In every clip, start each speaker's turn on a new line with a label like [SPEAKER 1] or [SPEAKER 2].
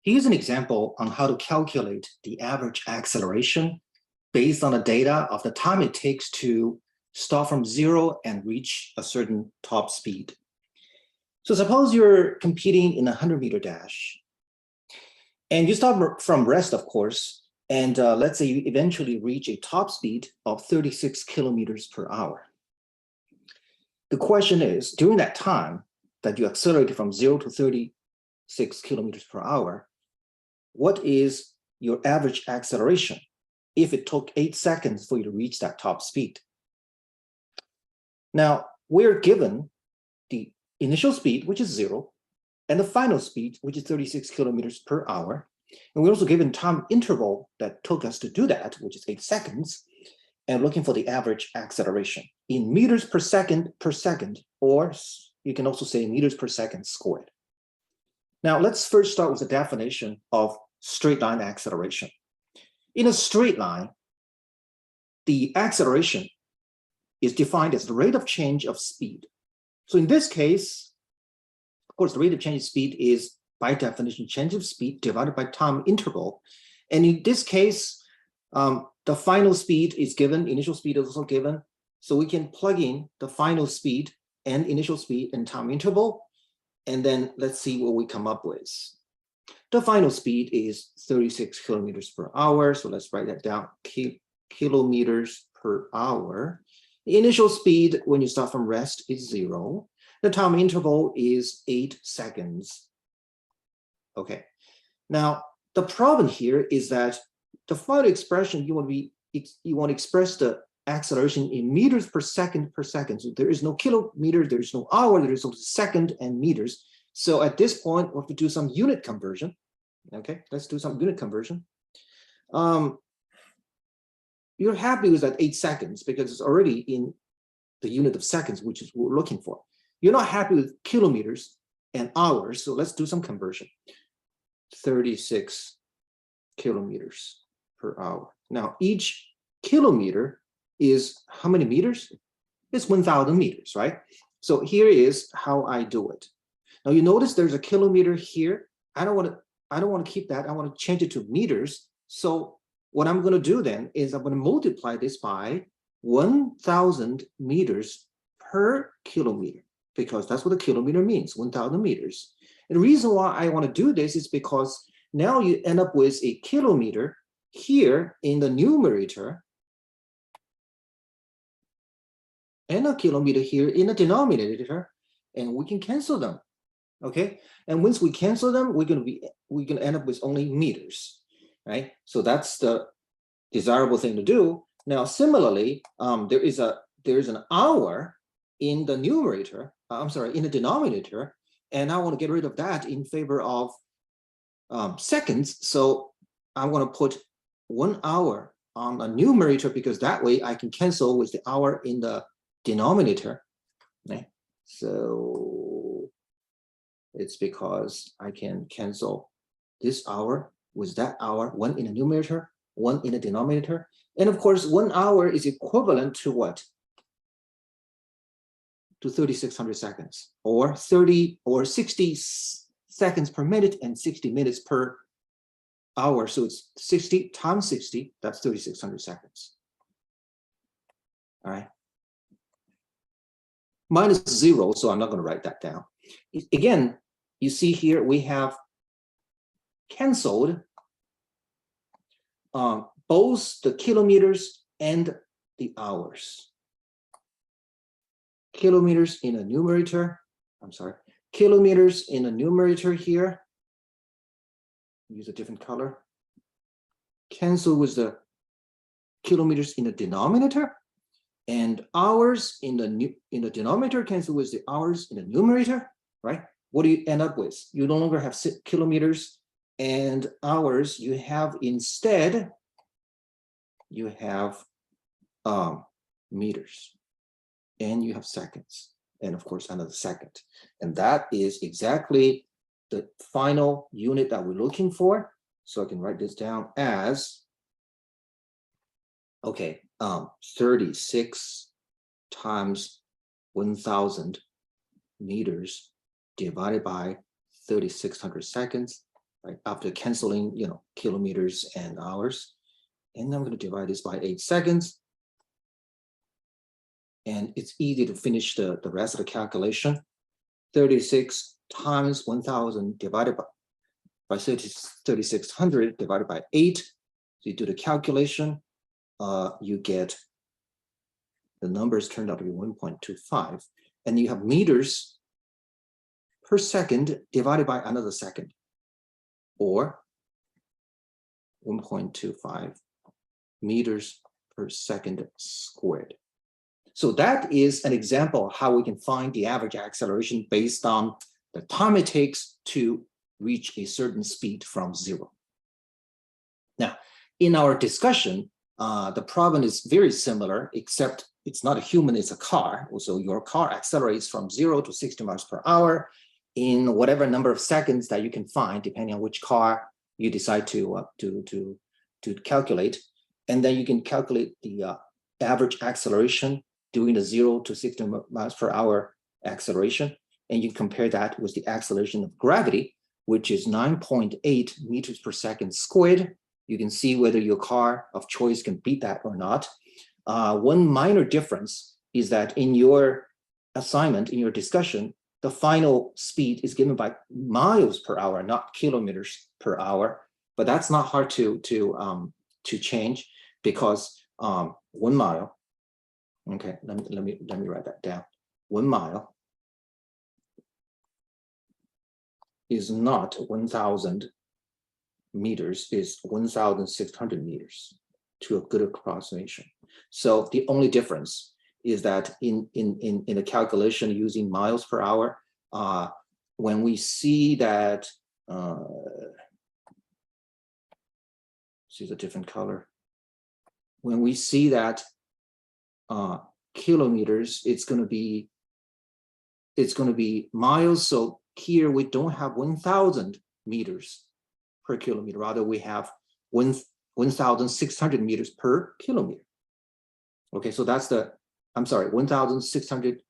[SPEAKER 1] Here's an example on how to calculate the average acceleration based on the data of the time it takes to start from zero and reach a certain top speed. So suppose you're competing in a 100-meter dash, and you start from rest, of course, and let's say you eventually reach a top speed of 36 kilometers per hour. The question is, during that time that you accelerated from 0 to 36 kilometers per hour, what is your average acceleration if it took 8 seconds for you to reach that top speed? Now, we're given the initial speed, which is 0, and the final speed, which is 36 kilometers per hour. And we're also given time interval that took us to do that, which is 8 seconds, and looking for the average acceleration in meters per second, or you can also say meters per second squared. Now, let's first start with the definition of straight line acceleration. In a straight line, the acceleration is defined as the rate of change of speed. So in this case, of course, the rate of change of speed is, by definition, change of speed divided by time interval. And in this case, the final speed is given, initial speed is also given. So we can plug in the final speed and initial speed and time interval. And then let's see what we come up with. The final speed is 36 kilometers per hour. So let's write that down, kilometers per hour. The initial speed when you start from rest is 0. The time interval is 8 seconds. Okay. Now, the problem here is that the final expression, you want to express the acceleration in meters per second. So there is no kilometer, there is no hour, there is no second and meters. So at this point, we have to do some unit conversion. Okay, let's do some unit conversion. You're happy with that 8 seconds because it's already in the unit of seconds, which is what we're looking for. You're not happy with kilometers and hours, so let's do some conversion. 36 kilometers per hour. Now, each kilometer is how many meters? It's 1,000 meters, right? So here is how I do it. Now you notice there's a kilometer here. I don't want to keep that. I want to change it to meters. So what I'm going to do then is I'm going to multiply this by 1,000 meters per kilometer, because that's what a kilometer means, 1,000 meters. And the reason why I want to do this is because now you end up with a kilometer here in the numerator and a kilometer here in the denominator, and we can cancel them. Okay, and once we cancel them, we're gonna end up with only meters, right? So that's the desirable thing to do. Now, similarly, there is an hour in the numerator. In the denominator, and I want to get rid of that in favor of seconds. So I'm going to put 1 hour on the numerator because that way I can cancel with the hour in the denominator. Okay? So it's because I can cancel this hour with that hour, 1 in the numerator, 1 in the denominator. And of course, 1 hour is equivalent to what? To 3,600 seconds, or 60 seconds per minute and 60 minutes per hour. So it's 60 times 60, that's 3,600 seconds. All right. Minus 0, so I'm not going to write that down. Again, you see here we have canceled both the kilometers and the hours. Kilometers in a numerator, kilometers in a numerator here. Use a different color. Cancel with the kilometers in the denominator, and hours in the denominator cancel with the hours in the numerator, right? What do you end up with? You no longer have kilometers and hours. You have instead, you have meters. And you have seconds, and of course another second. And that is exactly the final unit that we're looking for. So I can write this down as, okay, 36 times 1,000 meters divided by 3,600 seconds. right? After canceling, kilometers and hours. And I'm going to divide this by 8 seconds. And it's easy to finish the rest of the calculation. 36 times 1,000 divided by 3,600 divided by 8. So you do the calculation, you get the numbers turned out to be 1.25. And you have meters per second divided by another second, or 1.25 meters per second squared. So that is an example of how we can find the average acceleration based on the time it takes to reach a certain speed from 0. Now, in our discussion, the problem is very similar, except it's not a human, it's a car. So your car accelerates from 0 to 60 miles per hour in whatever number of seconds that you can find, depending on which car you decide to calculate. And then you can calculate the average acceleration doing the 0 to 60 miles per hour acceleration. And you compare that with the acceleration of gravity, which is 9.8 meters per second squared. You can see whether your car of choice can beat that or not. One minor difference is that in your assignment, in your discussion, the final speed is given by miles per hour, not kilometers per hour. But that's not hard to change, because 1 mile. Okay, let me write that down. 1 mile is not 1,000 meters, is 1,600 meters, to a good approximation. So the only difference is that in a calculation using miles per hour, when we see that, see the different color. When we see that kilometers, it's going to be miles. So here we don't have 1,000 meters per kilometer. Rather, we have 1,600 meters per kilometer. Okay, so that's 1,600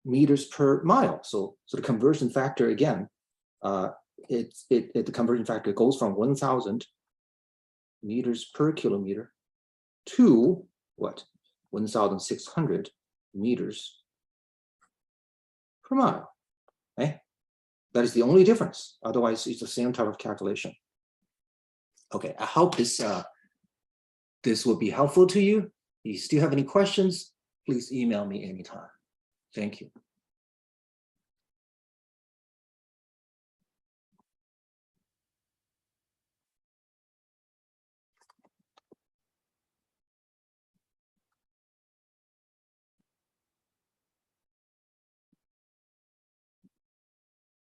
[SPEAKER 1] meters per mile. So the conversion factor again, the conversion factor goes from 1,000 meters per kilometer to what? 1,600 meters per mile. Okay, that is the only difference. Otherwise, it's the same type of calculation. Okay, I hope this will be helpful to you. If you still have any questions, please email me anytime. Thank you.